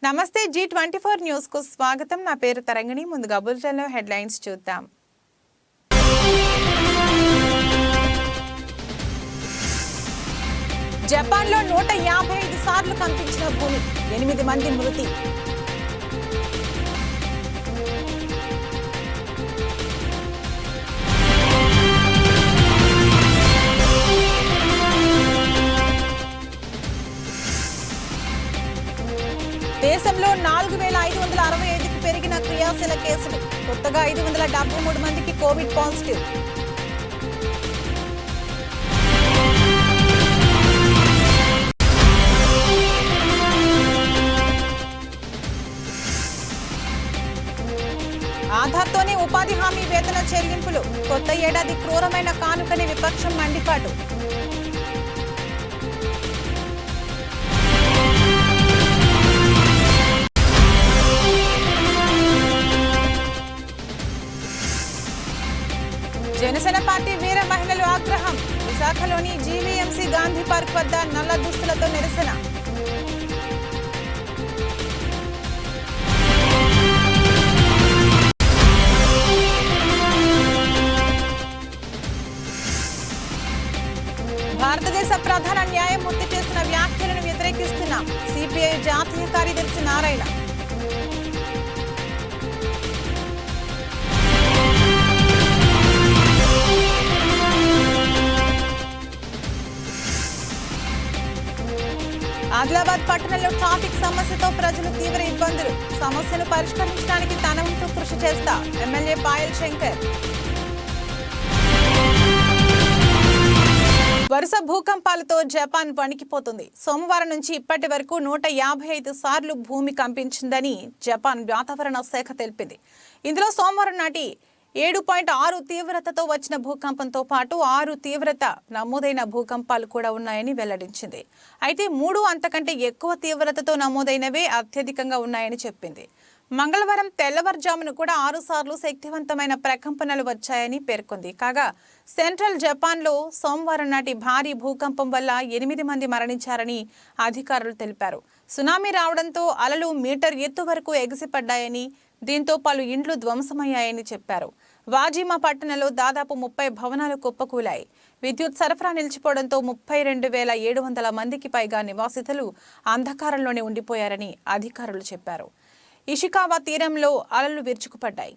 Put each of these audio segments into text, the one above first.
నమస్తే G24 news కు స్వాగతం. నా పేరు తరంగిణి. ముందుగా బులెటిన్ లో హెడ్లైన్స్ చూద్దాం. జపాన్ లో 155 సార్లు కంపించిన భూమి, 8 మంది మృతి. దేశంలో 4565కు పెరిగిన క్రియాశీల కేసులు. కొత్తగా 573 మందికి కోవిడ్ పాజిటివ్. ఆధార్తోనే ఉపాధి హామీ వేతన చెల్లింపులు. కొత్త ఏడాది క్రూరమైన కానుకని విపక్షం మండిపాటు. జనసేన పార్టీ వీర మహిళలు ఆగ్రహం. విశాఖలోని జీవీఎంసీ గాంధీ పార్క్ వద్ద నల్ల దుస్తులతో నిరసన. భారతదేశ ప్రధాన న్యాయమూర్తి చేసిన వ్యాఖ్యలను వ్యతిరేకిస్తున్న సిపిఐ జాతీయ కార్యదర్శి నారాయణ. ఆదిలాబాద్ పట్టణంలో ట్రాఫిక్ సమస్యతో ప్రజలు తీవ్ర ఇబ్బందులు. సమస్యను పరిష్కరించడానికి తన వంతు కృషి చేస్తా ఎమ్మెల్యే పాయల్ శంకర్. వరుస భూకంపాలతో జపాన్ వణికిపోతుంది. సోమవారం నుంచి ఇప్పటి వరకు 155 సార్లు భూమి కంపించిందని జపాన్ వాతావరణ శాఖ తెలిపింది. ఇందులో సోమవారం నాటి 7.6 తీవ్రతతో వచ్చిన భూకంపంతో పాటు 6 తీవ్రత నమోదైన భూకంపాలు కూడా ఉన్నాయని వెల్లడించింది. అయితే 3 అంతకంటే ఎక్కువ తీవ్రతతో నమోదైనవే అత్యధికంగా ఉన్నాయని చెప్పింది. మంగళవారం తెల్లవారుజామున కూడా 6 సార్లు శక్తివంతమైన ప్రకంపనలు వచ్చాయని పేర్కొంది. కాగా సెంట్రల్ జపాన్లో సోమవారం నాటి భారీ భూకంపం వల్ల 8 మంది మరణించారని అధికారులు తెలిపారు. సునామీ రావడంతో అలలు మీటర్ ఎత్తు వరకు ఎగిసిపడ్డాయని, దీంతో పలు ఇండ్లు ధ్వంసమయ్యాయని చెప్పారు. వాజిమా పట్టణంలో దాదాపు 30 భవనాలు కుప్పకూలాయి. విద్యుత్ సరఫరా నిలిచిపోవడంతో 32,700 మందికి పైగా నివాసితులు అంధకారంలోనే ఉండిపోయారని అధికారులు చెప్పారు. ఇషికావా తీరంలో అలలు విరుచుకుపడ్డాయి.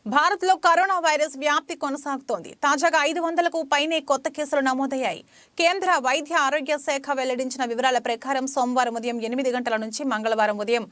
భారత్లో కరోనా వైరస్ వ్యాప్తి కొనసాగుతోంది. తాజాగా 500కు పైనే కొత్త కేసులు నమోదయ్యాయి. కేంద్ర వైద్య ఆరోగ్య శాఖ వెల్లడించిన వివరాల ప్రకారం సోమవారం ఉదయం 8 గంటల నుంచి మంగళవారం ఉదయం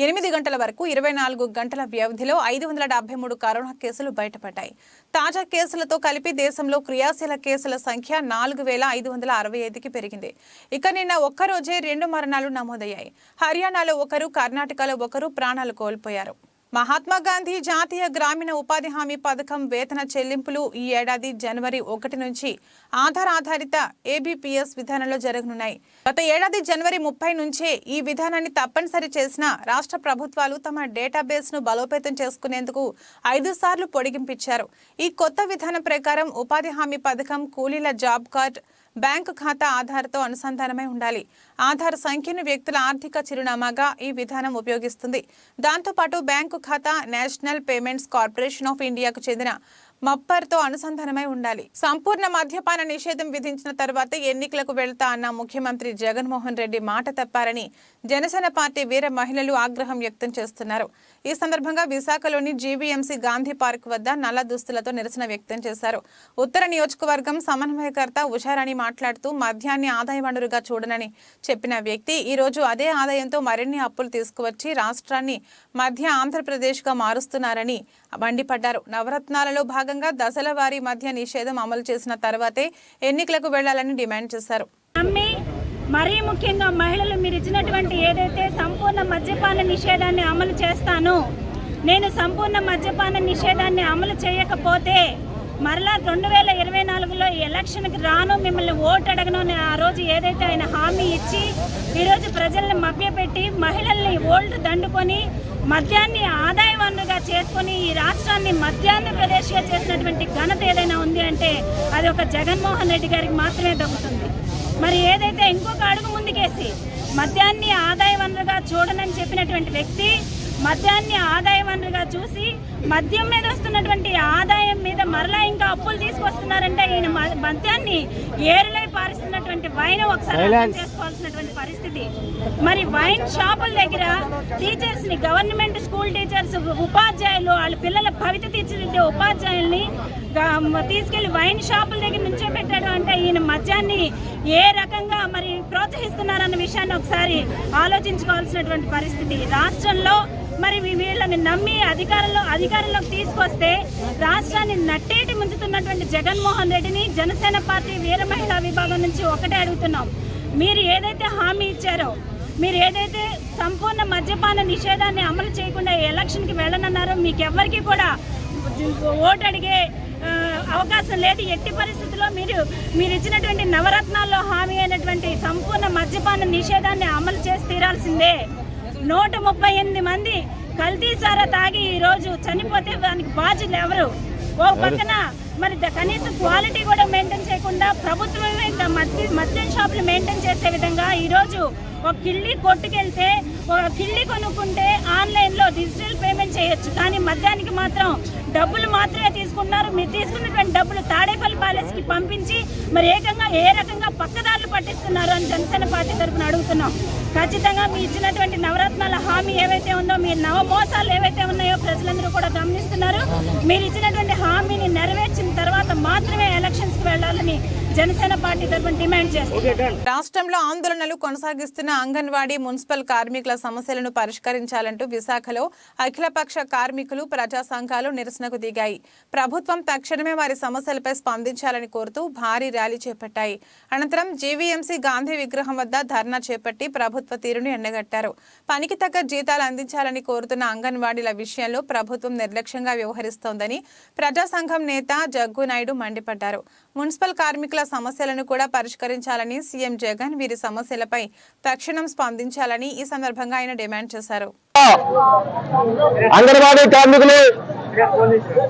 8 గంటల వరకు 24 గంటల వ్యవధిలో 573 కరోనా కేసులు బయటపడ్డాయి. తాజా కేసులతో కలిపి దేశంలో క్రియాశీల కేసుల సంఖ్య 4565కి పెరిగింది. ఇక నిన్న ఒక్కరోజే 2 మరణాలు నమోదయ్యాయి. హర్యానాలో 1, కర్ణాటకలో 1 ప్రాణాలు కోల్పోయారు. మహాత్మా గాంధీ జాతీయ గ్రామీణ ఉపాధి హామీ పథకం వేతన చెల్లింపులు ఈ ఏడాది జనవరి 1 నుంచి ఆధార్ ఆధారిత ABPS విధానంలో జరగనున్నాయి. గత ఏడాది జనవరి 30 నుంచే ఈ విధానాన్ని తప్పనిసరి చేసిన రాష్ట్ర ప్రభుత్వాలు తమ డేటాబేస్ ను బలోపేతం చేసుకునేందుకు 5 సార్లు పొడిగింపించారు. ఈ కొత్త విధానం ప్రకారం ఉపాధి హామీ పథకం కూలీల జాబ్ కార్డ్ బ్యాంకు ఖాతా ఆధార్తో అనుసంధానమై ఉండాలి. ఆధార్ సంఖ్యను వ్యక్తుల ఆర్థిక చిరునామాగా ఈ విధానం ఉపయోగిస్తుంది. దాంతోపాటు బ్యాంకు ఖాతా నేషనల్ పేమెంట్స్ కార్పొరేషన్ ఆఫ్ ఇండియాకు చెందిన మప్పర్తో అనుసంధానమై ఉండాలి. సంపూర్ణ మద్యపాన నిషేధం విధించిన తర్వాత ఎన్నికలకు వెళ్తా అన్న ముఖ్యమంత్రి జగన్మోహన్ రెడ్డి మాట తప్పారని జనసేన పార్టీ వీర మహిళలు ఆగ్రహం వ్యక్తం చేస్తున్నారు. ఈ సందర్భంగా విశాఖలోని జీవీఎంసీ గాంధీ పార్క్ వద్ద నల్ల దుస్తులతో నిరసన వ్యక్తం చేశారు. ఉత్తర నియోజకవర్గం సమన్వయకర్త ఉషారాణి మాట్లాడుతూ మద్యాన్ని ఆదాయ వనరుగా చూడనని చెప్పిన వ్యక్తి ఈ రోజు అదే ఆదాయంతో మరిన్ని అప్పులు తీసుకువచ్చి రాష్ట్రాన్ని మధ్య ఆంధ్రప్రదేశ్గా మారుస్తున్నారని మండిపడ్డారు. నవరత్నాలలో భాగంగా దశల వారీ మద్య నిషేధం అమలు చేసిన తర్వాతే ఎన్నికలకు వెళ్లాలని డిమాండ్ చేశారు. మరీ ముఖ్యంగా మహిళలు మీరు ఇచ్చినటువంటి ఏదైతే సంపూర్ణ మద్యపాన నిషేధాన్ని అమలు చేస్తాను, నేను సంపూర్ణ మద్యపాన నిషేధాన్ని అమలు చేయకపోతే మరలా 2024లో ఎలక్షన్కి రాను, మిమ్మల్ని ఓటు అడగను అని ఆ రోజు ఏదైతే ఆయన హామీ ఇచ్చి ఈరోజు ప్రజల్ని మభ్యపెట్టి మహిళల్ని ఓల్డ్ దండుకొని మద్యాన్ని ఆదాయ వనరుగా చేసుకొని ఈ రాష్ట్రాన్ని మధ్యాంధ్రప్రదేశ్గా చేసినటువంటి ఘనత ఏదైనా ఉంది అంటే అది ఒక జగన్మోహన్ రెడ్డి గారికి మాత్రమే దక్కుతుంది. మరి ఏదైతే ఇంకొక అడుగు ముందుకేసి మద్యాన్ని ఆదాయ వనరుగా చూడనని చెప్పినటువంటి వ్యక్తి మద్యాన్ని ఆదాయ వనరుగా చూసి మద్యం మీద వస్తున్నటువంటి ఆదాయం మీద మరలా ఇంకా అప్పులు తీసుకొస్తున్నారంటే ఈయన మద్యాన్ని ఏరులై పారిస్తున్నటువంటి వైన్ ఒకసారి అర్థం చేసుకోవాల్సినటువంటి పరిస్థితి. మరి వైన్ షాపుల దగ్గర టీచర్స్ ని, గవర్నమెంట్ స్కూల్ టీచర్స్, ఉపాధ్యాయులు, వాళ్ళ పిల్లల భవిత తీర్చిదిద్దే ఉపాధ్యాయుల్ని తీసుకెళ్లి వైన్ షాపుల దగ్గర నుంచే పెట్టాడు అంటే ఈయన మద్యాన్ని ఏ రకంగా మరి ప్రోత్సహిస్తున్నారన్న విషయాన్ని ఆలోచించుకోవాల్సినటువంటి పరిస్థితి. రాష్ట్రంలో మరి వీళ్ళని నమ్మి అధికారంలోకి తీసుకొస్తే రాష్ట్రాన్ని నట్టేటి ముంచుతున్నటువంటి జగన్మోహన్ రెడ్డిని జనసేన పార్టీ వీర మహిళా విభాగం నుంచి ఒకటే అడుగుతున్నాం. మీరు ఏదైతే హామీ ఇచ్చారో, మీరు ఏదైతే సంపూర్ణ మద్యపాన నిషేధాన్ని అమలు చేయకుండా ఎలక్షన్కి వెళ్ళనన్నారో, మీకెవ్వరికి కూడా ఓటు అడిగే అవకాశం లేదు. ఎట్టి పరిస్థితుల్లో మీరు ఇచ్చినటువంటి నవరత్నాల్లో హామీ అయినటువంటి సంపూర్ణ మద్యపాన నిషేధాన్ని అమలు చేసి తీరాల్సిందే. 138 మంది కల్తీ సారా తాగి ఈరోజు చనిపోతే దానికి బాధ్యులు ఎవరు? ఓ పక్కన మరి కనీసం క్వాలిటీ కూడా మెయింటైన్ చేయకుండా ప్రభుత్వమే ఇంకా మద్యం షాపులు మెయింటైన్ చేసే విధంగా ఈరోజు ఒక కిళ్ళి కొట్టుకెళ్తే, ఒక కిళ్ళి కొనుక్కుంటే ఆన్లైన్లో డిజిటల్ పేమెంట్ చేయొచ్చు, కానీ మద్యానికి మాత్రం డబ్బులు మాత్రమే తీసుకున్నారు. మీరు తీసుకున్నటువంటి డబ్బులు తాడేపల్లి ప్యాలెస్కి పంపించి మరి ఏ రకంగా పక్కదారులు పట్టిస్తున్నారు అని జనసేన పార్టీ తరఫున అడుగుతున్నాం. ఖచ్చితంగా మీ ఇచ్చినటువంటి నవరత్నాల హామీ ఏవైతే ఉందో, మీ నవ మోసాలు ఏవైతే ఉన్నాయో ప్రజలందరూ కూడా గమనిస్తున్నారు. మీరు ఇచ్చినటువంటి హామీని నెరవేర్చిన తర్వాత మాత్రమే ఎలక్షన్స్కి వెళ్లాలని జనసేన పార్టీ తరఫున డిమాండ్ చేస్తున్నారు. రాష్ట్రంలో ఆందోళనలు కొనసాగిస్తున్న అంగన్వాడీ, మున్సిపల్ కార్మికుల సమస్యలను పరిష్కరించాలంటూ విశాఖలో అఖిలపక్ష కార్మికులు, ప్రజా సంఘాలు నిరసనకు దిగాయి. ప్రభుత్వం తక్షణమే వారి సమస్యలపై స్పందించాలని కోరుతూ భారీ ర్యాలీ చేపట్టాయి. అనంతరం జీవీఎంసీ గాంధీ విగ్రహం వద్ద ధర్నా చేపట్టి ప్రభుత్వ తీరును ఎండగట్టారు. పనికి తగ్గ జీతాలు అందించాలని కోరుతున్న అంగన్వాడీల విషయంలో ప్రభుత్వం నిర్లక్ష్యంగా వ్యవహరిస్తోందని ప్రజా సంఘం నేత జగ్గు నాయుడు మండిపడ్డారు. మున్సిపల్ కార్మికుల సమస్యలను కూడా పరిష్కరించాలని సీఎం జగన్ వీరి సమస్యలపై తక్షణం స్పందించాలని ఈ సందర్భంగా ఆయన డిమాండ్ చేశారు. అంగన్వాడీ కార్మికులు,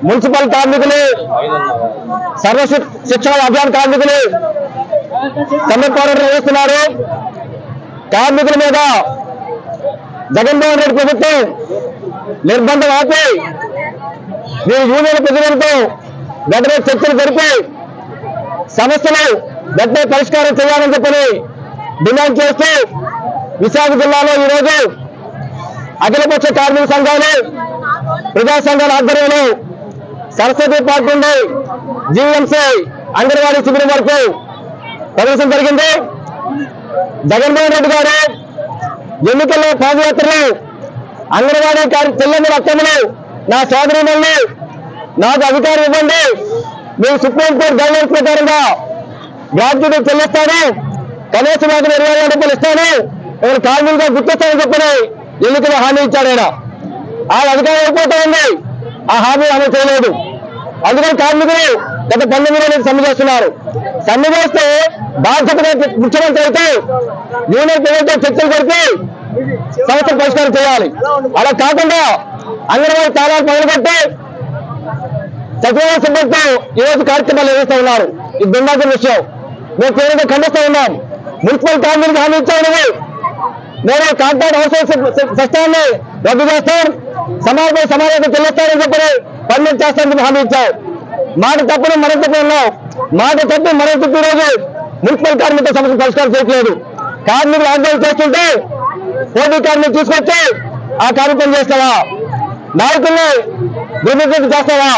మున్సిపల్ కార్మికులు, సర్వ శిక్షణ అభియాన్ కార్మికులు సమ్మె పోరాటం చేస్తున్నారు. కార్మికుల మీద జగన్మోహన్ రెడ్డి ప్రభుత్వం నిర్బంధం ఆపి వీరి యూనియన్ ప్రజలతో వెంటనే చర్చలు జరిపి సమస్యలు వెంటనే పరిష్కారం చేయాలని చెప్పని డిమాండ్ చేస్తూ విశాఖ జిల్లాలో ఈరోజు అఖిలపక్ష కార్మిక సంఘాలు, ప్రజా సంఘాల ఆధ్వర్యంలో సరస్వతి పార్క్ నుండి జీవీఎంసీ అంగన్వాడీ శిబిరం వరకు ప్రదర్శన జరిగింది. జగన్మోహన్ రెడ్డి గారు ఎన్నికల్లో పాదయాత్రలు అంగన్వాడీ చెల్లెమ్మల అత్తమ్మలు, నా సోదరులను నాకు అధికారం ఇవ్వండి, మేము సుప్రీంకోర్టు గైడ్లైన్స్ ప్రకారంగా గ్రాడ్యుయేట్ చెల్లిస్తాను, కనీస వేతనం 20,000 రూపాయలు ఇస్తాను, ఎవరు కార్మికులుగా గుర్తిస్తానని చెప్పని ఎన్నికల్లో హామీ ఇచ్చాడు ఆయన. ఆ అధికారం అయిపోతా ఉంది, ఆ హామీ అమలు చేయలేదు. అందుకని కార్మికులు గత 19 రోజులు సమ్మె చేస్తున్నారు. సమ్మె చేస్తే బాధ్యతగా ముఖ్యమంత్రి అయితే యూనియన్ ప్రభుత్వం చర్చలు జరిపి సమస్యలు పరిష్కారం చేయాలి. అలా కాకుండా అంగన్వాడీ తాళాలు పగలగొట్టి సచివాలయ సిబ్బందితో ఈరోజు కార్యక్రమాలు నిర్వహిస్తూ ఉన్నారు. ఇది దుర్మార్గం విషయం. మేము తీవ్రంగా ఖండిస్తూ ఉన్నాం. మున్సిపల్ కార్మికులకు హామీ ఇచ్చాము, నేను కాంట్రాక్ట్ హౌస్ సిస్టాన్ని రద్దు చేస్తాం, సమావేశం చెల్లిస్తానని చెప్పి పర్మిట్ చేస్తానని హామీ ఇచ్చాం. మాట తప్పని మనం తప్ప ఉన్నాం. మాట తప్పి మనం తప్పి రోజు మున్సిపల్ కార్మికుల సమస్యలు పరిష్కారం చేయట్లేదు. కార్మికులు ఆందోళన చేస్తుంటే పోటీ కార్మికులు తీసుకొచ్చి ఆ కార్యక్రమం చేస్తావా? నాయకుల్ని దుర్నిర్దేశం చేస్తావా?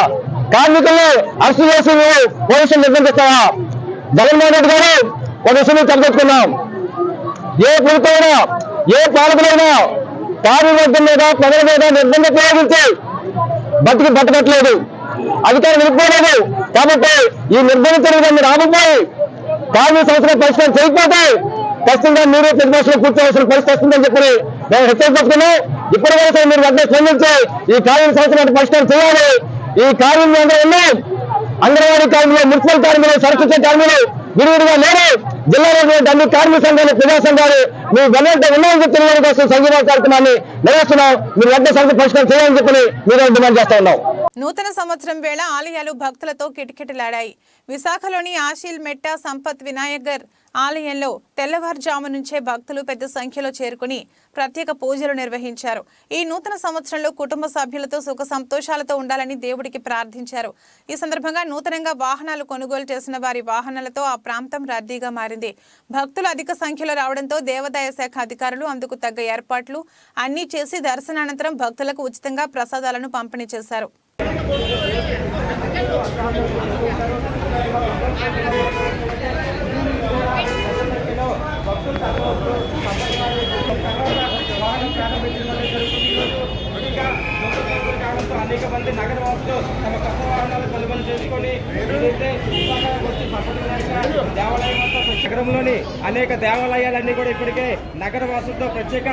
కార్మికుల్ని అరెస్టు చేసి పోలీసులు నిర్బంధిస్తావా? జగన్మోహన్ రెడ్డి గారు ఒక విషయం తలపెట్టుకున్నాం. ఏ ప్రభుత్వమైనా, ఏ పాలకులైనా కార్మికుల మీద, ప్రజల మీద నిర్బంధం ప్రయోగించి బతకట్లేదు, అధికారం నిలిపోలేదు. కాబట్టి ఈ నిర్బంధించడం మీరు ఆగిపోయి కార్మిక సమస్యలు పరిష్కారం చేయకపోతే ఖచ్చితంగా మీరు ప్రతిపక్షంలో కూర్చోవలసిన పరిస్థితి వస్తుందని చెప్పి మేము హెచ్చరించుకున్నాం. ఇప్పటివరకు మీరు వెంటనే స్పందించి ఈ కార్మిక సమస్యలను పరిష్కారం చేయాలి. ఈ కార్మికులు ఉన్నాయి, అంగన్వాడీ కార్మికులు, మున్సిపల్ కార్మికులు, సరస్వతి కార్మికులు విడివిడిగా లేరు. జిల్లాలో అన్ని కార్మిక సంఘాలు, ప్రజా సంఘాలు మీరు వెంటనే ఉన్నాయని చెప్పి తెలియడం కోసం సంఘీభావ కార్యక్రమాన్ని నిర్వహిస్తున్నాం. మీరు వెంటనే సమస్య పరిష్కారం చేయాలని చెప్పి మీరు డిమాండ్ చేస్తా ఉన్నాం. నూతన సంవత్సరం వేళ ఆలయాలు భక్తులతో కిటకిటలాడాయి. విశాఖలోని ఆశీల్ మెట్ట, సంపత్ వినాయగర్ ఆలయంలో తెల్లవారుజాము నుంచే భక్తులు పెద్ద సంఖ్యలో చేరుకుని ప్రత్యేక పూజలు నిర్వహించారు. ఈ నూతన సంవత్సరంలో కుటుంబ సభ్యులతో సుఖ సంతోషాలతో ఉండాలని దేవుడికి ప్రార్థించారు. ఈ సందర్భంగా నూతనంగా వాహనాలు కొనుగోలు చేసిన వారి వాహనాలతో ఆ ప్రాంతం రద్దీగా మారింది. భక్తులు అధిక సంఖ్యలో రావడంతో దేవాదాయ శాఖ అధికారులు అందుకు తగ్గ ఏర్పాట్లు అన్నీ చేసి దర్శనానంతరం భక్తులకు ఉచితంగా ప్రసాదాలను పంపిణీ చేశారు. అనేక మంది నగర వాసులు తమ కొత్త వాహనాలు కొనుగోలు చేసుకొని ఏదైతే దేవాలయం నగరంలోని అనేక దేవాలయాలన్నీ కూడా ఇప్పటికే నగర వాసులతో ప్రత్యేక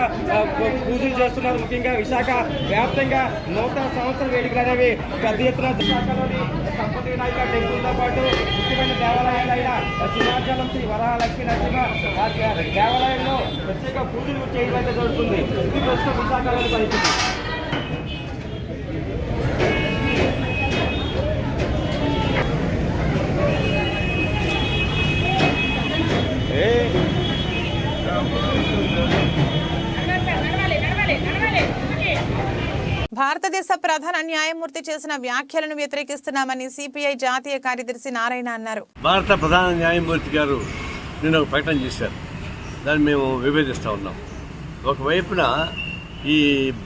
పూజలు చేస్తున్నారు. ముఖ్యంగా విశాఖ వ్యాప్తంగా నూతన సంవత్సర వేడుకలు అనేవి పెద్ద ఎత్తున విశాఖలోని సంపతి వినాయక టెంపుల్తో పాటు ముఖ్యమైన దేవాలయాలైన సింహాచలం శ్రీ వరలక్ష్మీ నరసింహ దేవాలయంలో ప్రత్యేక పూజలు చేయడం జరుగుతుంది. ఇది ప్రస్తుతం విశాఖలోని పరిస్థితి. భారతదేశ ప్రధాన న్యాయమూర్తి చేసిన వ్యాఖ్యలను వ్యతిరేకిస్తున్నామని సిపిఐ జాతీయ కార్యదర్శి నారాయణ అన్నారు. భారత ప్రధాన న్యాయమూర్తి గారు నిన్న ఒక ప్రకటన చేశారు. దాన్ని మేము విభేదిస్తూ ఉన్నాం. ఒకవైపున ఈ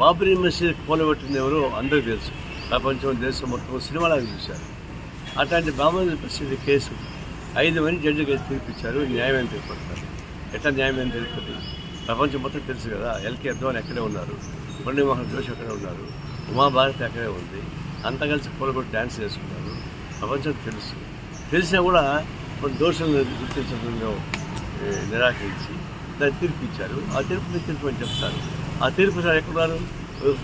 బాబ్రీ మసీద్ కూలగొట్టింది ఎవరో అందరికీ తెలుసు. ప్రపంచం దేశం మొత్తం సినిమాలాగా చూశారు. అట్లాంటి బాబ్రీ మసీద్ కేసు 5 మంది జడ్జి కేసు తీర్పిచ్చారు. న్యాయమైన తీర్పడతారు. ఎట్లా న్యాయమైన తీర్పది? ప్రపంచం మొత్తం తెలుసు కదా. ఎల్కే అద్వాని అక్కడే ఉన్నారు, మురళీమోహన్ జోషి అక్కడే ఉన్నారు, ఉమాభారతి అక్కడే ఉంది. అంతా కలిసి కూలగొట్టి డ్యాన్స్ చేసుకున్నారు. ప్రపంచం తెలుసు. తెలిసినా కూడా కొన్ని దోషులను గుర్తించడంలో నిరాకరించి దాన్ని తీర్పిచ్చారు. ఆ తీర్పు అని చెప్తారు. ఆ తీర్పు సార్ ఎక్కడున్నారు?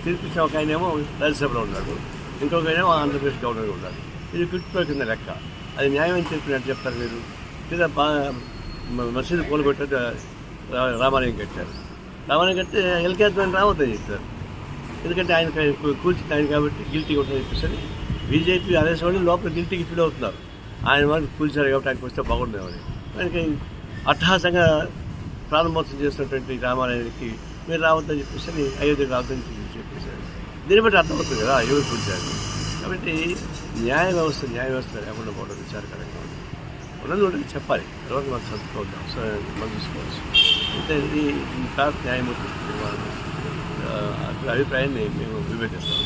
తీర్పిచ్చిన ఒక ఆయనేమో రాజ్యసభలో ఉన్నాడు, ఇంకొక ఆయనేమో ఆంధ్రప్రదేశ్ గవర్నర్ ఉన్నాడు. ఇది కిట్టుపై కింద లెక్క. అది న్యాయమని చెప్పినట్టు చెప్తారు మీరు. లేదా మసీదు కూలగొట్టే రామాలయం కట్టారు. రామాలయం కడితే ఎల్కే అద్వాని రావద్దని చెప్పారు. ఎందుకంటే ఆయన కూల్చింది ఆయన కాబట్టి గిల్టీ ఉంటుందని చెప్పేసి బీజేపీ ఆదేశం వాళ్ళు లోపల గిల్టీకి ఫీల్ అవుతున్నారు. ఆయన వాళ్ళు కూల్చారు కాబట్టి ఆయనకు వస్తే బాగుండేవాడి. ఆయనకి అట్టహాసంగా ప్రారంభోత్సవం చేసినటువంటి రామాలయానికి మీరు రావద్దని చెప్పేసి అయోధ్యకు రావద్దని చెప్పేశారు. దీన్ని బట్టి అర్థమవుతుంది కదా ఎవరు కూల్చారు. కాబట్టి న్యాయ వ్యవస్థ లేకుండా పోవడం విచారకరంగా ఉంది. ఉన్నది చెప్పాలి. తర్వాత మనం చదువుకోవద్దాం, మనం చూసుకోవచ్చు. అంటే ఇది భారత న్యాయమూర్తి అభిప్రాయాన్ని మేము విభేదిస్తాం.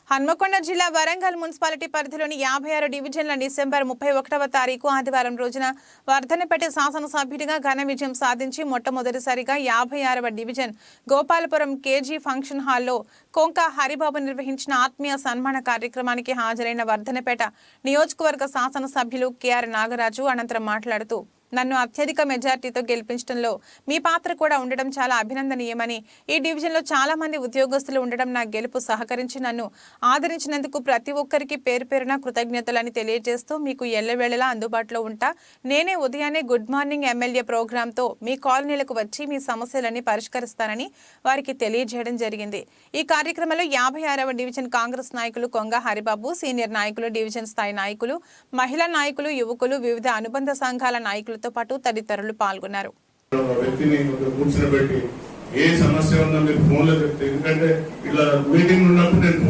హన్మకొండ జిల్లా వరంగల్ మున్సిపాలిటీ పరిధిలోని 56 డివిజన్ల డిసెంబర్ 31వ తారీఖు ఆదివారం రోజున వర్ధనపేట శాసనసభ్యుడిగా ఘన విజయం సాధించి మొట్టమొదటిసారిగా 56వ డివిజన్ గోపాలపురం కేజీ ఫంక్షన్ హాల్లో కొంక హరిబాబు నిర్వహించిన ఆత్మీయ సన్మాన కార్యక్రమానికి హాజరైన వర్ధనపేట నియోజకవర్గ శాసనసభ్యులు కెఆర్ నాగరాజు అనంతరం మాట్లాడుతూ, నన్ను అత్యధిక మెజార్టీతో గెలిపించడంలో మీ పాత్ర కూడా ఉండడం చాలా అభినందనీయమని, ఈ డివిజన్లో చాలా మంది ఉద్యోగస్తులు ఉండడం నా గెలుపు సహకరించి నన్ను ఆదరించినందుకు ప్రతి ఒక్కరికి పేరు పేరున కృతజ్ఞతలని తెలియజేస్తూ మీకు ఎల్లవేళలా అందుబాటులో ఉంటా. నేనే ఉదయాన్నే గుడ్ మార్నింగ్ ఎమ్మెల్యే ప్రోగ్రాంతో మీ కాలనీలకు వచ్చి మీ సమస్యలన్నీ పరిష్కరిస్తానని వారికి తెలియజేయడం జరిగింది. ఈ కార్యక్రమంలో 56వ డివిజన్ కాంగ్రెస్ నాయకులు కొంగ హరిబాబు, సీనియర్ నాయకులు, డివిజన్ స్థాయి నాయకులు, మహిళా నాయకులు, యువకులు, వివిధ అనుబంధ సంఘాల నాయకులు పాటు తదితరులు పాల్గొన్నారు. ఏ సమస్య ఉందో మీరు ఫోన్ లో చెప్తే, ఎందుకంటే ఇలా మీటింగ్ ఉన్నప్పుడు నేను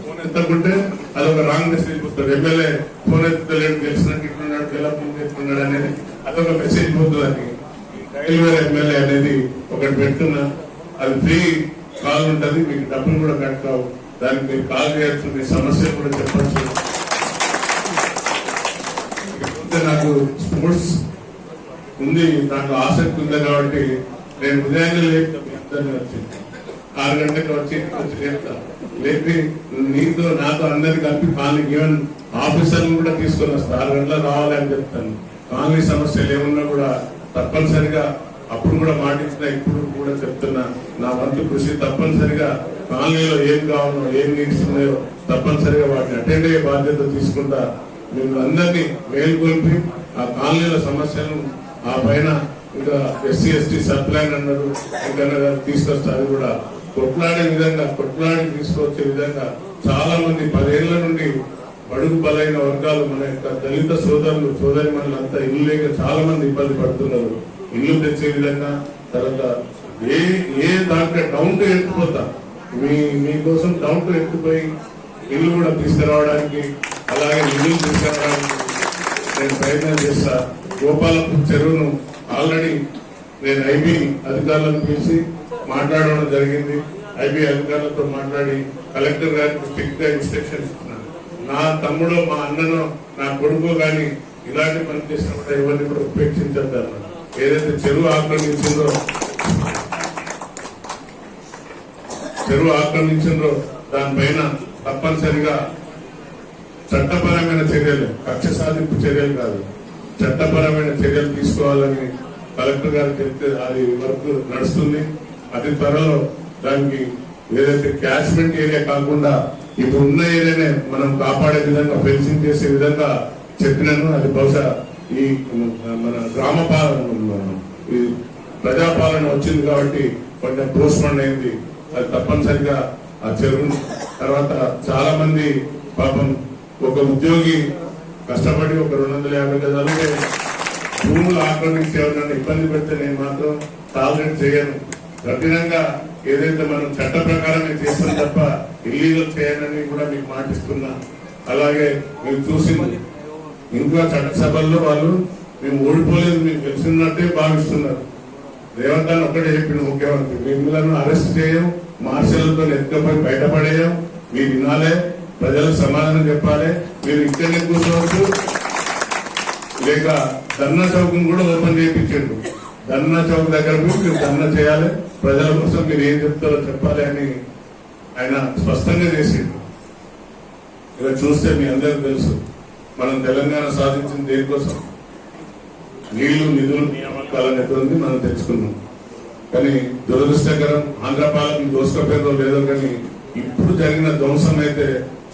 ఫోన్ ఎత్తకుంటే అదొక రాంగ్ మెసేజ్ పోతుంది. ఎమ్మెల్యే ఫోన్ ఎత్తలేడు, తెలిసినట్టు ఇట్లున్నాడు, డెవలప్మెంట్ చేస్తున్నాడు అనేది అదొక మెసేజ్ పోతుంది. అని రైల్వే ఎమ్మెల్యే అనేది ఒకటి పెడుతున్నా, అది ఫ్రీ కాల్ ఉంటుంది, మీకు డబ్బులు కూడా కట్ కావు. దానికి మీరు కాల్ చేయొచ్చు, మీ సమస్యలు కూడా చెప్పచ్చు. నాకు స్పోర్ట్స్ ఉంది, దాంట్లో ఆసక్తి ఉంది కాబట్టి నేను ఉదయాన్నే లేపుతాను. వచ్చింది 6 గంటలకు వచ్చి లేపి నీతో నాతో అందరికి కలిపి కాలనీ ఈవెన్ ఆఫీసర్లు కూడా తీసుకొని వస్తాను. 6 గంటలకు రావాలని చెప్తాను. కాలనీ సమస్యలు ఏమున్నా కూడా తప్పనిసరిగా అప్పుడు కూడా మాటించిన, ఇప్పుడు కూడా చెప్తున్నా, నా వంతు కృషి తప్పనిసరిగా కాలనీలో ఏం కావాలో, ఏం నీడ్స్ ఉన్నాయో తప్పనిసరిగా వాటిని అటెండ్ అయ్యే బాధ్యత తీసుకుంటా. మేము అందరినీ మేల్కొల్పి ఆ కాలనీల సమస్యలను ఆ పైన ఇంకా ఎస్సీ ఎస్టీ సబ్ ప్లాన్ అన్నారు, ఇంకా తీసుకొస్తే అది కూడా కొట్లాడే విధంగా, కొట్లాడి తీసుకొచ్చే విధంగా చాలా మంది 10 ఏళ్ల నుండి బడుగు బలైన వర్గాలు మన యొక్క దళిత సోదరులు సోదరిమణులంతా ఇల్లు లేక చాలా మంది ఇబ్బంది పడుతున్నారు. ఇల్లు తెచ్చే విధంగా తర్వాత ఏ దాంట్లో డౌన్ టు ఎత్తుపోతా మీకోసం డౌన్ టు ఎత్తుపోయి ఇల్లు కూడా తీసుకురావడానికి అలాగే నిధులు తీసుకురావడానికి నేను ప్రయత్నం చేస్తా. గోపాలపూర్ చెరువును ఆల్రెడీ నేను ఐబీ అధికారులను పిలిచి మాట్లాడడం జరిగింది. ఐబీ అధికారులతో మాట్లాడి కలెక్టర్ గారికి స్ట్రిక్ట్ గా ఇన్స్ట్రక్షన్స్ ఇస్తున్నాను. నా తమ్ముడు మా అన్నను నా కొడుకు కానీ ఇలాంటి పని చేసినప్పుడు ఎవరిని కూడా ఉపేక్షించద్దాను. ఏదైతే చెరువు ఆక్రమించిందో దానిపైన తప్పనిసరిగా చట్టపరమైన చర్యలు, కక్ష సాధింపు చర్యలు కాదు, చట్టపరమైన చర్యలు తీసుకోవాలని కలెక్టర్ గారు చెప్తే అది వర్క్ నడుస్తుంది. అతి త్వరలో దానికి ఏదైతే క్యాచ్మెంట్ ఏరియా కాకుండా ఇప్పుడు ఉన్న ఏరియానే మనం కాపాడే విధంగా ఫెన్సింగ్ చేసే విధంగా చెప్పినాను. అది బహుశా ఈ మన గ్రామ పాలన ఈ ప్రజాపాలన వచ్చింది కాబట్టి కొంచెం పోస్ట్పోన్ అయింది. అది తప్పనిసరిగా ఆ చెరువు తర్వాత చాలా మంది పాపం ఒక ఉద్యోగి కష్టపడి ఒక 250 గజాలుగా భూములు ఆక్రమించి ఎవరైనా ఇబ్బంది పెడితే నేను మాత్రం టాలరేట్ చేయను. కఠినంగా ఏదైతే మనం చట్ట ప్రకారమే చేస్తాం తప్ప ఇల్లీగల్ చేయనని కూడా మీకు మాటిస్తున్నా. అలాగే మీరు చూసింది ఇంకా చట్టసభల్లో వాళ్ళు మేము ఓడిపోలేదు మీకు తెలిసినట్టే భావిస్తున్నారు. రేవంత్ అని ఒక్కటే చెప్పిన ముఖ్యమంత్రి, మిమ్మల్ని అరెస్ట్ చేయం, మార్షల్తో ఎత్తుకపోయి బయటపడేయం, మీరు వినాలే, ప్రజలకు సమాధానం చెప్పాలి, మీరు ఇక్కడనే కూర్చోవచ్చు. లేక ధర్నా చౌక్ కూడా ఓపెన్ చేయించండు. ధర్నా చౌక్ దగ్గర మీరు ధర్నా చేయాలి, ప్రజల కోసం మీరు ఏం చెప్తారో చెప్పాలి అని ఆయన స్పష్టంగా చేసిండు. ఇలా చూస్తే మీ అందరికీ తెలుసు మనం తెలంగాణ సాధించింది దేనికోసం, నీళ్లు నిధులు నియామకాలనేటువంటి మనం తెచ్చుకున్నాం. కానీ దురదృష్టకరం ఆంధ్ర పాలన దోసుకపోయిందో లేదో కానీ ఇప్పుడు జరిగిన ధ్వంసం అయితే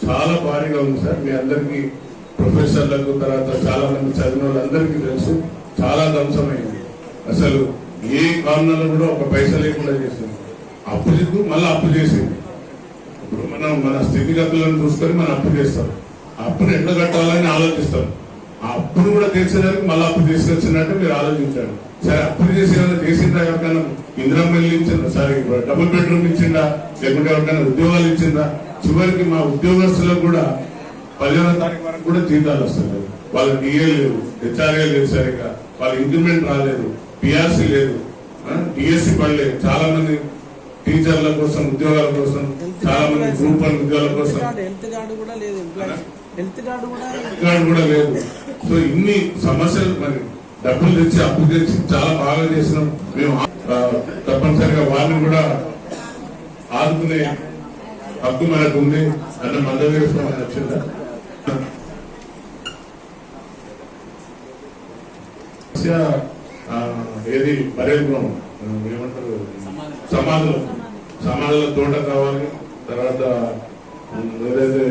చాలా భారీగా ఉంది సార్. మీ అందరికీ ప్రొఫెసర్లకు తర్వాత చాలా మంది చదివిన వాళ్ళందరికీ తెలుసు చాలా ధ్వంసమైంది. అసలు ఏ కారణాలు కూడా ఒక పైసా లేకుండా చేసింది. అప్పు చెప్పు మళ్ళీ అప్పు చేసింది. ఇప్పుడు మనం మన స్థితిగతులను చూసుకొని మనం అప్పు చేస్తాం. ఆ అప్పును ఎట్లా కట్టాలని ఆలోచిస్తాం. ఆ అప్పును కూడా తీర్చడానికి మళ్ళీ అప్పు తీసుకొచ్చినట్టు మీరు ఆలోచించారు. సరే అప్పులు చేసి ఏమైనా చేసిందా, ఎవరికైనా ఇందిరమ్మ ఇల్లు ఇచ్చిందా, సరే డబుల్ బెడ్రూమ్ ఇచ్చిందా, లేకుంటే ఎవరికైనా ఉద్యోగాలు ఇచ్చిందా? చివరికి మా ఉద్యోగస్తులకు కూడా 15వ తారీఖు వరకు కూడా జీతాలు వస్తున్నాయి. వాళ్ళకి డిఏ లేదు, హెచ్ఆర్ఏ లేదు, సరిగ్గా వాళ్ళ ఇంక్రిమెంట్ రాలేదు, పిఆర్సీ లేదు, డిఎస్సీ పడలేదు. చాలా మంది టీచర్ల కోసం ఉద్యోగాల కోసం, చాలా మంది గ్రూప్ 1 ఉద్యోగాల కోసం హెల్త్ కార్డు కూడా లేదు. సో ఇన్ని సమస్యలు మరి డబ్బులు తెచ్చి అప్పు తెచ్చి చాలా బాగా చేసినాం మేము. తప్పనిసరిగా వారిని కూడా ఆదుకునే హక్కు మనకు ఉంది అన్న మద్దతు వేసుకోమని వచ్చిందా? ఏది పర్యావరణం ఏమంటారు, సమాధుల తోట కావాలి. తర్వాత ఏదైతే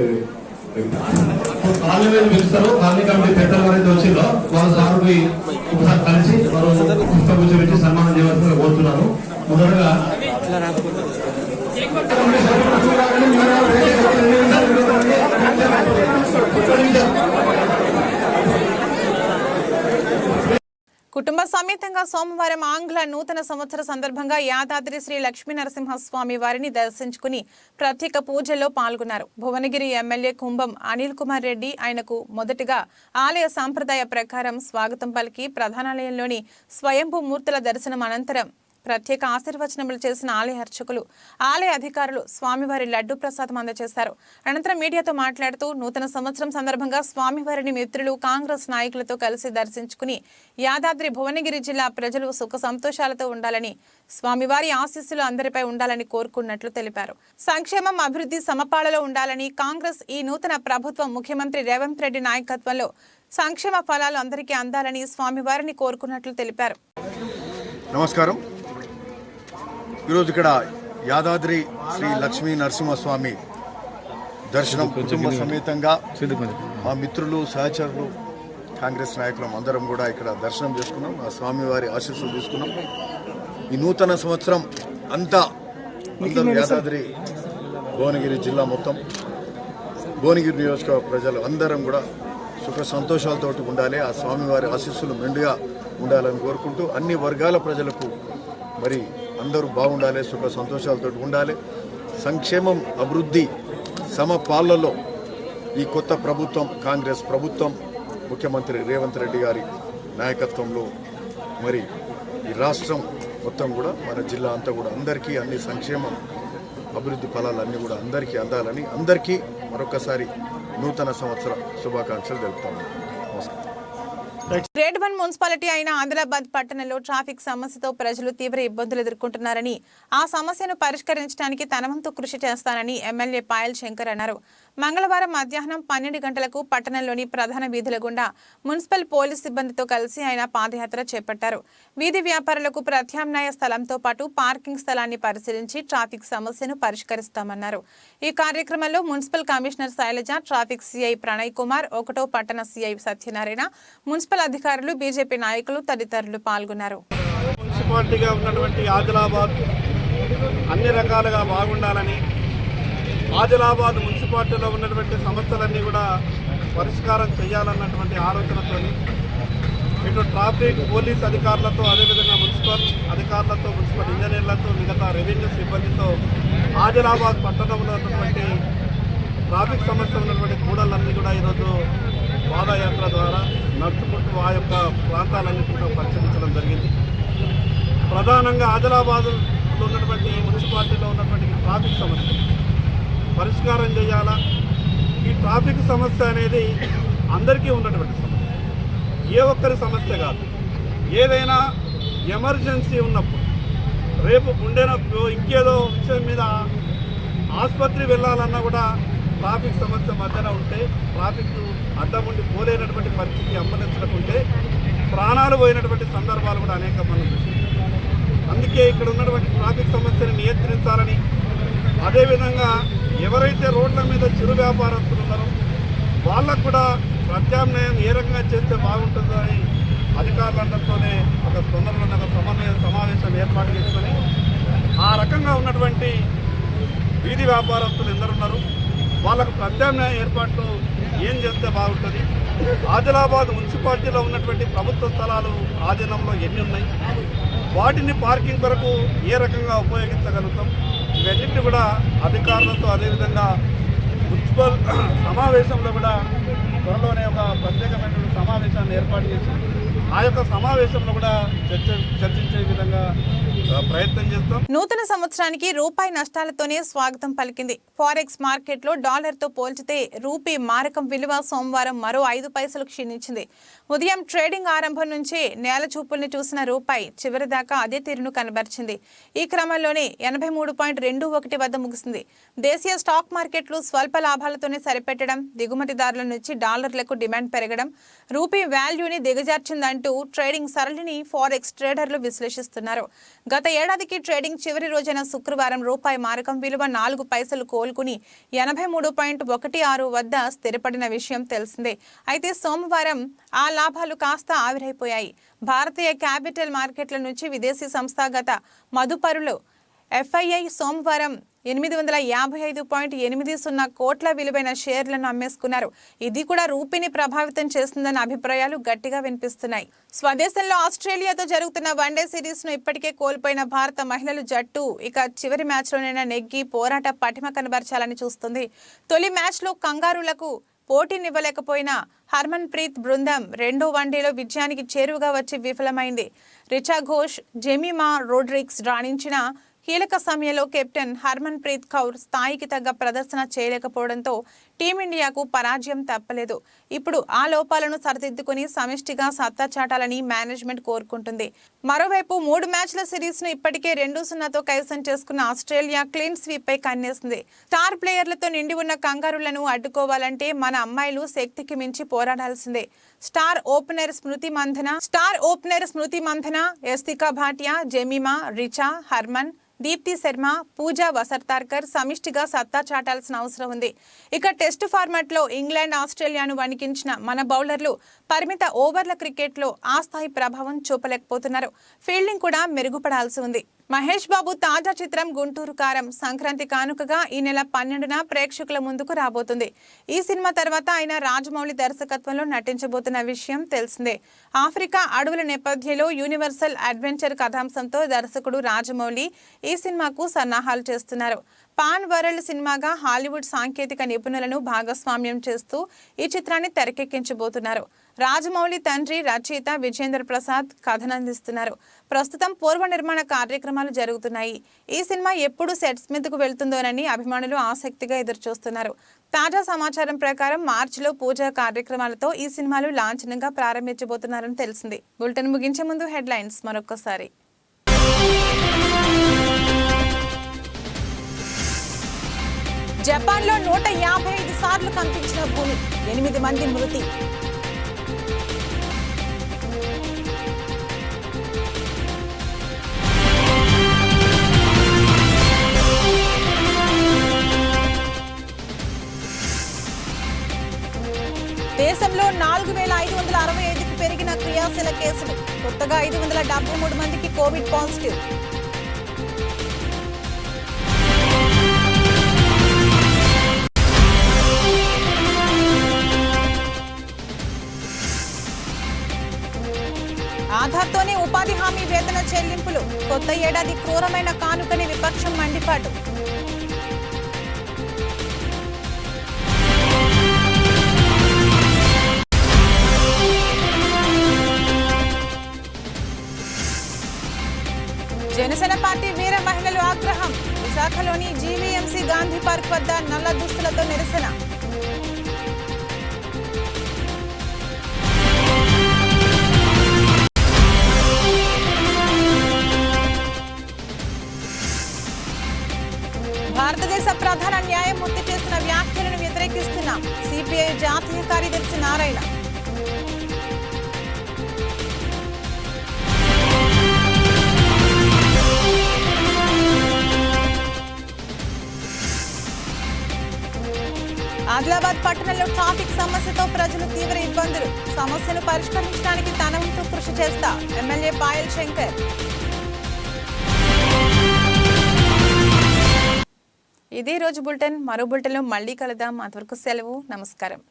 కాలనీ పిలుస్తారు, కాలనీ కమిటీ పెద్దలు ఎవరైతే వచ్చిందో వాళ్ళ సార్కి ఒకసారి కలిసి పుష్పగుచ్చ పెట్టి సన్మానం చేయవలసిందిగా కోరుతున్నాను. మొదటగా కుటుంబ సమేతంగా సోమవారం ఆంగ్ల నూతన సంవత్సర సందర్భంగా యాదాద్రి శ్రీ లక్ష్మీ నరసింహస్వామి వారిని దర్శించుకుని ప్రత్యేక పూజల్లో పాల్గొన్నారు. భువనగిరి ఎమ్మెల్యే కుంభం అనిల్ కుమార్ రెడ్డి ఆయనకు మొదటిగా ఆలయ సాంప్రదాయ ప్రకారం స్వాగతం పలికి ప్రధానాలయంలోని స్వయంభూ మూర్తుల దర్శనం అనంతరం ప్రత్యేక ఆశీర్వచనములు చేసిన ఆలయ అర్చకులు, ఆలయ అధికారులు స్వామివారి లడ్డూ ప్రసాదం అందజేశారు. అనంతరం మీడియాతో మాట్లాడుతూ నూతన సంవత్సరం సందర్భంగా స్వామివారిని మిత్రులు, కాంగ్రెస్ నాయకులతో కలిసి దర్శించుకుని యాదాద్రి భువనగిరి జిల్లా ప్రజలు సుఖ సంతోషాలతో ఉండాలని, స్వామివారి ఆశీస్సులు అందరిపై ఉండాలని కోరుకున్నట్లు తెలిపారు. సంక్షేమం, అభివృద్ధి సమపాళలో ఉండాలని, కాంగ్రెస్ ఈ నూతన ప్రభుత్వం ముఖ్యమంత్రి రేవంత్ రెడ్డి నాయకత్వంలో సంక్షేమ ఫలాలు అందరికీ అందాలని స్వామివారిని కోరుకున్నట్లు తెలిపారు. నమస్కారం. ఈరోజు ఇక్కడ యాదాద్రి శ్రీ లక్ష్మీ నరసింహస్వామి దర్శనం కుటుంబ సమేతంగా మా మిత్రులు, సహచరులు, కాంగ్రెస్ నాయకులం అందరం కూడా ఇక్కడ దర్శనం చేసుకున్నాం. ఆ స్వామివారి ఆశీస్సులు తీసుకున్నాం. ఈ నూతన సంవత్సరం అంతా అందరూ యాదాద్రి భువనగిరి జిల్లా మొత్తం భువనగిరి నియోజకవర్గ ప్రజలు అందరం కూడా సుఖ సంతోషాలతోటి ఉండాలి, ఆ స్వామివారి ఆశీస్సులు మెండుగా ఉండాలని కోరుకుంటూ అన్ని వర్గాల ప్రజలకు మరి అందరూ బాగుండాలి, సుఖ సంతోషాలతో ఉండాలి. సంక్షేమం, అభివృద్ధి సమపాలలో ఈ కొత్త ప్రభుత్వం, కాంగ్రెస్ ప్రభుత్వం, ముఖ్యమంత్రి రేవంత్ రెడ్డి గారి నాయకత్వంలో మరి ఈ రాష్ట్రం మొత్తం కూడా మన జిల్లా అంతా కూడా అందరికీ అన్ని సంక్షేమం, అభివృద్ధి ఫలాలన్నీ కూడా అందరికీ అందాలని అందరికీ మరొకసారి నూతన సంవత్సర శుభాకాంక్షలు తెలుపుతాము. నమస్కారం. గ్రేడ్ 1 మున్సిపాలిటీ అయిన ఆదిలాబాద్ పట్టణంలో ట్రాఫిక్ సమస్యతో ప్రజలు తీవ్ర ఇబ్బందులు ఎదుర్కొంటున్నారని, ఆ సమస్యను పరిష్కరించడానికి తన వంతు కృషి చేస్తానని ఎమ్మెల్యే పాయల్ శంకర్ అన్నారు. మంగళవారం మధ్యాహ్నం 12 గంటలకు పట్టణంలోని ప్రధాన వీధుల గుండా మున్సిపల్ పోలీస్ సిబ్బందితో కలిసి ఆయన పాదయాత్ర చేపట్టారు. వీధి వ్యాపారులకు ప్రత్యామ్నాయ స్థలంతో పాటు పార్కింగ్ స్థలాన్ని పరిశీలించి ట్రాఫిక్ సమస్యను పరిష్కరిస్తామన్నారు. ఈ కార్యక్రమంలో municipal commissioner Shailaja, traffic CI Pranay Kumar, 1వ పట్టణ సిఐ సత్యనారాయణ, మున్సిపల్ అధికారులు, బీజేపీ నాయకులు తదితరులు పాల్గొన్నారు. మున్సిపాలిటీగా ఉన్నటువంటి ఆదిలాబాద్ అన్ని రకాలుగా బాగుండాలని, ఆదిలాబాద్ మున్సిపాలిటీలో ఉన్నటువంటి సమస్యలన్నీ కూడా పరిష్కారం చేయాలన్నటువంటి ఆలోచనతో ఇటు ట్రాఫిక్ పోలీస్ అధికారులతో, అదేవిధంగా మున్సిపల్ అధికారులతో, మున్సిపల్ ఇంజనీర్లతో, మిగతా రెవెన్యూ సిబ్బందితో ఆదిలాబాద్ పట్టణంలో ఉన్నటువంటి ట్రాఫిక్ సమస్యలు ఉన్నటువంటి కూడలన్నీ కూడా ఈరోజు పాదయాత్ర ద్వారా నడుచుకుంటూ ఆ యొక్క ప్రాంతాలన్నింటినీ కూడా పరిశీలించడం జరిగింది. ప్రధానంగా ఆదిలాబాద్లో ఉన్నటువంటి మున్సిపాలిటీలో ఉన్నటువంటి ట్రాఫిక్ సమస్య పరిష్కారం చేయాలా. ఈ ట్రాఫిక్ సమస్య అనేది అందరికీ ఉన్నటువంటి సమస్య, ఏ ఒక్కరి సమస్య కాదు. ఏదైనా ఎమర్జెన్సీ ఉన్నప్పుడు, రేపు గుండెనొప్పి, ఇంకేదో విషయం మీద ఆసుపత్రి వెళ్ళాలన్నా కూడా ట్రాఫిక్ సమస్య మధ్యన ఉంటే, ట్రాఫిక్ అడ్డం ఉండి పోలేనటువంటి పరిస్థితి అంబులెన్స్లకు ఉంటే ప్రాణాలు పోయినటువంటి సందర్భాలు కూడా అనేక మనం చూసాం. అందుకే ఇక్కడ ఉన్నటువంటి ట్రాఫిక్ సమస్యను నియంత్రించాలని, అదేవిధంగా ఎవరైతే రోడ్ల మీద చిరు వ్యాపారస్తులు ఉన్నారో వాళ్ళకు కూడా ప్రత్యామ్నాయం ఏ రకంగా చేస్తే బాగుంటుందో అని అధికారులందరితోనే ఒక తొందరలో ఒక సమావేశం ఏర్పాటు చేసుకొని ఆ రకంగా ఉన్నటువంటి వీధి వ్యాపారస్తులు ఎందరున్నారు వాళ్ళకు ప్రత్యామ్నాయ ఏర్పాట్లు ఏం చేస్తే బాగుంటుంది, ఆదిలాబాద్ మున్సిపాలిటీలో ఉన్నటువంటి ప్రభుత్వ స్థలాలు ఆధీనంలో ఎన్ని ఉన్నాయి, వాటిని పార్కింగ్ కొరకు ఏ రకంగా ఉపయోగించగలుగుతాం, ఇవన్నింటినీ కూడా అధికారులతో, అదేవిధంగా మున్సిపల్ సమావేశంలో కూడా త్వరలోనే ఒక ప్రత్యేకమైనటువంటి సమావేశాన్ని ఏర్పాటు చేసి ఆ యొక్క సమావేశంలో కూడా చర్చించే విధంగా ప్రయత్నం చేస్తాం. నూతన సంవత్సరానికి రూపాయి నష్టాలతోనే స్వాగతం పలికింది. ఫారెక్స్ మార్కెట్లో డాలర్తో పోల్చితే రూపీ మారకం విలువ సోమవారం మరో 5 పైసలు క్షీణించింది. ఉదయం ట్రేడింగ్ ఆరంభం నుంచే నేల చూపుల్ని చూసిన రూపాయి చివరిదాకా అదే తీరును కనబరిచింది. ఈ క్రమంలోనే 83.21 వద్ద ముగిసింది. దేశీయ స్టాక్ మార్కెట్లు స్వల్ప లాభాలతోనే సరిపెట్టడం, దిగుమతిదారుల నుంచి డాలర్లకు డిమాండ్ పెరగడం రూపీ వాల్యూని దిగజార్చిందంటూ ట్రేడింగ్ సరళిని ఫారెక్స్ ట్రేడర్లు విశ్లేషిస్తున్నారు. గత ఏడాదికి ట్రేడింగ్ చివరి రోజైన శుక్రవారం రూపాయి మారకం విలువ 4 పైసలు కోలుకుని 83.16 వద్ద స్థిరపడిన విషయం తెలిసిందే. అయితే సోమవారం ఆ లాభాలు కాస్త ఆవిరైపోయాయి. భారతీయ క్యాపిటల్ మార్కెట్ల నుంచి విదేశీ సంస్థాగత మదుపరులు FII సోమవారం 855.80 కోట్ల విలువైన షేర్లను అమ్మేసుకున్నారు. ఇది కూడా రూపీని ప్రభావితం చేస్తుందన్న అభిప్రాయాలు గట్టిగా వినిపిస్తున్నాయి. స్వదేశంలో ఆస్ట్రేలియాతో జరుగుతున్న వన్డే సిరీస్ ను ఇప్పటికే కోల్పోయిన భారత మహిళల జట్టు ఇక చివరి మ్యాచ్లోనైనా నెగ్గి పోరాట పటిమ కనబర్చాలని చూస్తుంది. తొలి మ్యాచ్లో కంగారులకు పోటీనివ్వలేకపోయిన హర్మన్ ప్రీత్ బృందం రెండో వన్డేలో విజయానికి చేరువగా వచ్చి విఫలమైంది. రిచా ఘోష్, జెమిమా రోడ్రిగ్స్ రాణించిన కీలక సమయంలో కెప్టెన్ హర్మన్ ప్రీత్ కౌర్ స్థాయికి తగ్గ ప్రదర్శన చేయలేకపోవడంతో టీమిండియాకు పరాజయం తప్పలేదు. ఇప్పుడు ఆ లోపాలను సరిదిద్దుకుని సమిష్టిగా సత్తా చాటాలని మేనేజ్మెంట్ కోరుకుంటుంది. మరోవైపు 3 మ్యాచ్ల సిరీస్ ను ఇప్పటికే 2-0తో కైవసం చేసుకున్న ఆస్ట్రేలియా క్లీన్ స్వీప్ పై కన్నేసింది. స్టార్ ప్లేయర్లతో నిండి ఉన్న కంగారులను అడ్డుకోవాలంటే మన అమ్మాయిలు శక్తికి మించి పోరాడాల్సిందే. స్టార్ ఓపెనర్ స్మృతి మంధన, యస్తికా భాటియా, జెమిమా, రిచా, హర్మన్, దీప్తి శర్మ, పూజా వసర్తార్కర్ సమిష్టిగా సత్తా చాటాల్సిన అవసరం ఉంది. ఇక టెస్ట్ ఫార్మాట్ లో ఇంగ్లాండ్, ఆస్ట్రేలియాను వణికించిన మన బౌలర్లు పరిమిత ఓవర్ల క్రికెట్ లో ఆ స్థాయి ప్రభావం చూపలేకపోతున్నారు. ఫీల్డింగ్ కూడా మెరుగుపడాల్సి ఉంది. మహేష్ బాబు తాజా చిత్రం గుంటూరు కారం సంక్రాంతి కానుకగా ఈ నెల 12న ప్రేక్షకుల ముందుకు రాబోతుంది. ఈ సినిమా తర్వాత ఆయన రాజమౌళి దర్శకత్వంలో నటించబోతున్న విషయం తెలిసిందే. ఆఫ్రికా అడవుల నేపథ్యంలో యూనివర్సల్ అడ్వెంచర్ కథాంశంతో దర్శకుడు రాజమౌళి ఈ సినిమాకు సన్నాహాలు చేస్తున్నారు. పాన్ వరల్డ్ సినిమాగా హాలీవుడ్ సాంకేతిక నిపుణులను భాగస్వామ్యం చేస్తూ ఈ చిత్రాన్ని తెరకెక్కించబోతున్నారు. రాజమౌళి తండ్రి రచయిత విజేంద్ర ప్రసాద్ కథనందిస్తున్నారు. ప్రస్తుతం పూర్వ నిర్మాణ కార్యక్రమాలు జరుగుతున్నాయి. ఈ సినిమా ఎప్పుడు సెట్స్ మీదకు వెళ్తుందోనని అభిమానులు ఆసక్తిగా ఎదురుచూస్తున్నారు. తాజా సమాచారం ప్రకారం మార్చిలో పూజా కార్యక్రమాలతో ఈ సినిమాలు లాంఛనంగా ప్రారంభించబోతున్నారని తెలిసింది. బులెటిన్ ముగించే ముందు హెడ్లైన్స్ మరొకసారి. జపాన్లో 155 సార్లు కంపించిన భూమి, 8 మంది మృతి. దేశంలో 4,565కు పెరిగిన క్రియాశీల కేసులు. కొత్తగా 573 మందికి కోవిడ్ పాజిటివ్. ఆధార్తోనే ఉపాధి హామీ వేతన చెల్లింపులు. కొత్త ఏడాది క్రూరమైన కానుకని విపక్షం మండిపాటు. జనసేన పార్టీ వీర మహిళలు ఆగ్రహం. విశాఖలోని జీవీఎంసీ గాంధీ పార్క్ వద్ద నల్ల దుస్తులతో నిరసన. భారతదేశ ప్రధాన న్యాయమూర్తి చేసిన వ్యాఖ్యలను వ్యతిరేకిస్తున్నాం. సిపిఐ జాతీయ కార్యదర్శి నారాయణ. ఆదిలాబాద్ పట్టణంలో ట్రాఫిక్ సమస్యతో ప్రజలు తీవ్ర ఇబ్బందులు. సమస్యను పరిష్కరించడానికి తన వంతు కృషి చేస్తా ఎమ్మెల్యే పాయల్ శంకర్. ఇదే రోజు బులెటిన్. మరో బులెటిన్లో మళ్ళీ కలుద్దాం. అంతవరకు సెలవు. నమస్కారం.